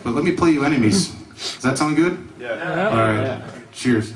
But let me play you Enemies. Does that sound good? Yeah. All right. Cheers.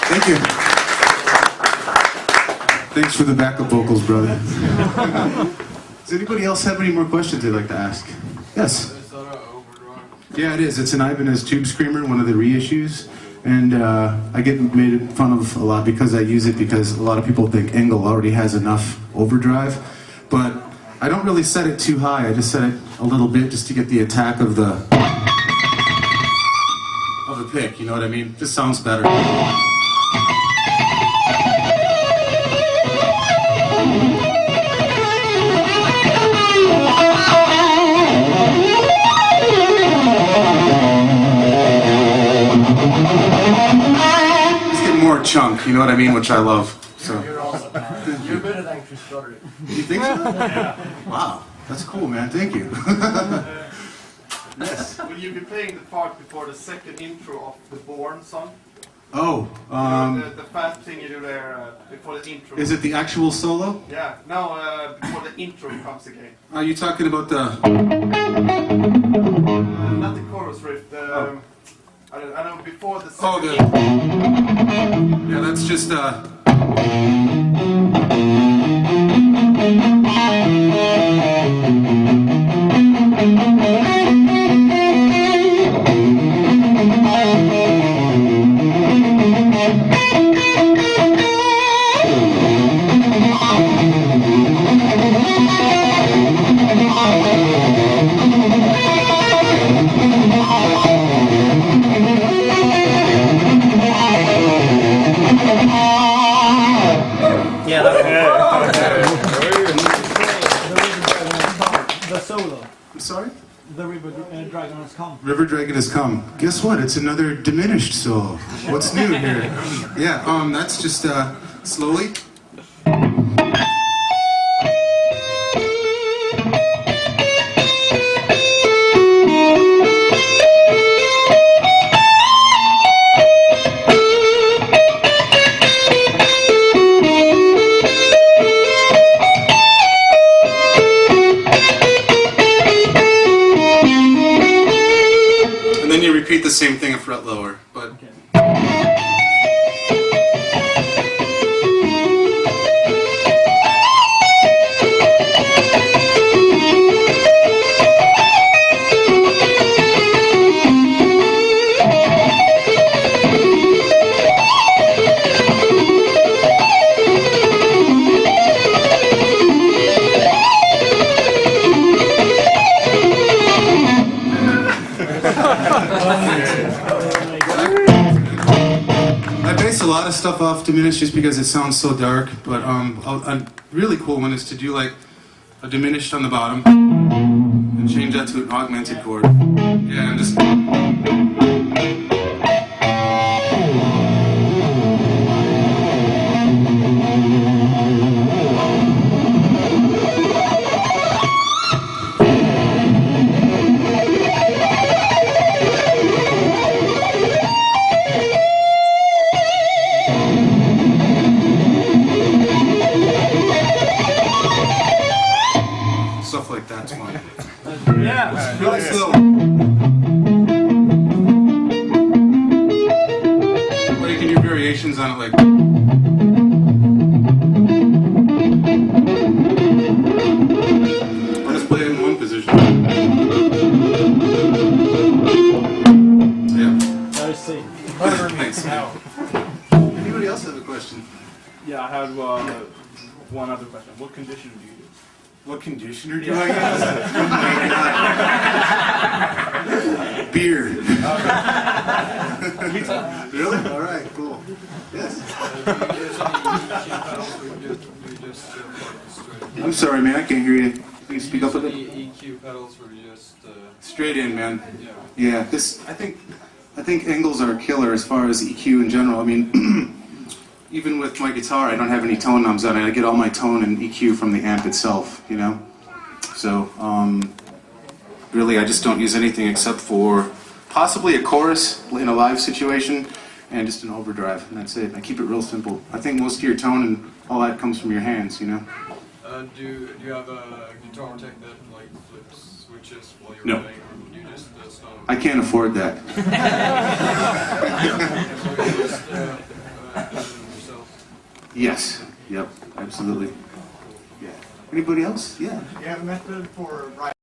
Thank you. Thanks for the backup vocals, brother. Does anybody else have any more questions they'd like to ask? Yes. Yeah, it is. It's an Ibanez Tube Screamer, one of the reissues. And I get made fun of a lot because I use it because a lot of people think Engel already has enough overdrive. But I don't really set it too high. I just set it a little bit just to get the attack of the pick, you know what I mean? Just sounds better. More chunk, you know what I mean, which I love. So You're awesome, man. You're better than Chris Stoddard. you think so? Yeah. Wow, that's cool, man. Thank you. Yes. Will you be playing the part before the second intro of the Born song? Oh, the fast thing you do there before the intro. is it the actual solo? Yeah. No, before the intro comes again. Are you talking about the? Not the chorus riff. The I know before the Oh, second the. intro. Yeah, that's just The solo. I'm sorry? The River Dragon has come. River Dragon has come. Guess what? It's another diminished solo. What's new here? Yeah, that's just slowly. And then you repeat the same thing a fret lower, but. Okay. I base a lot of stuff off diminished just because it sounds so dark, but a really cool one is to do like a diminished on the bottom and change that to an augmented chord. Yeah, and just. Stuff like that's fun. Yeah. Really slow. Or you can do variations on it like. Or just play it in one position. Yeah. I see. Thanks. Anybody else have a question? Yeah, I have one other question. What conditioner do you use? What conditioner do I use? Oh my God. Beer. Really? All right, cool. Yes. I'm sorry, man. I can't hear you. Can you speak up a bit? EQ pedals were just Straight in, man. yeah. Yeah. This, I think Engels are killer as far as EQ in general. I mean, even with my guitar, I don't have any tone knobs on it. I get all my tone and EQ from the amp itself, you know? So, really, I just don't use anything except for possibly a chorus in a live situation and just an overdrive, and that's it. I keep it real simple. I think most of your tone and all that comes from your hands, you know? Do you have a guitar tech that like flips switches while you're No. playing, or do you just stop? I can't afford that. So you just yourself? Yes. Yep. Absolutely. Yeah. Anybody else? Yeah. You have a method for writing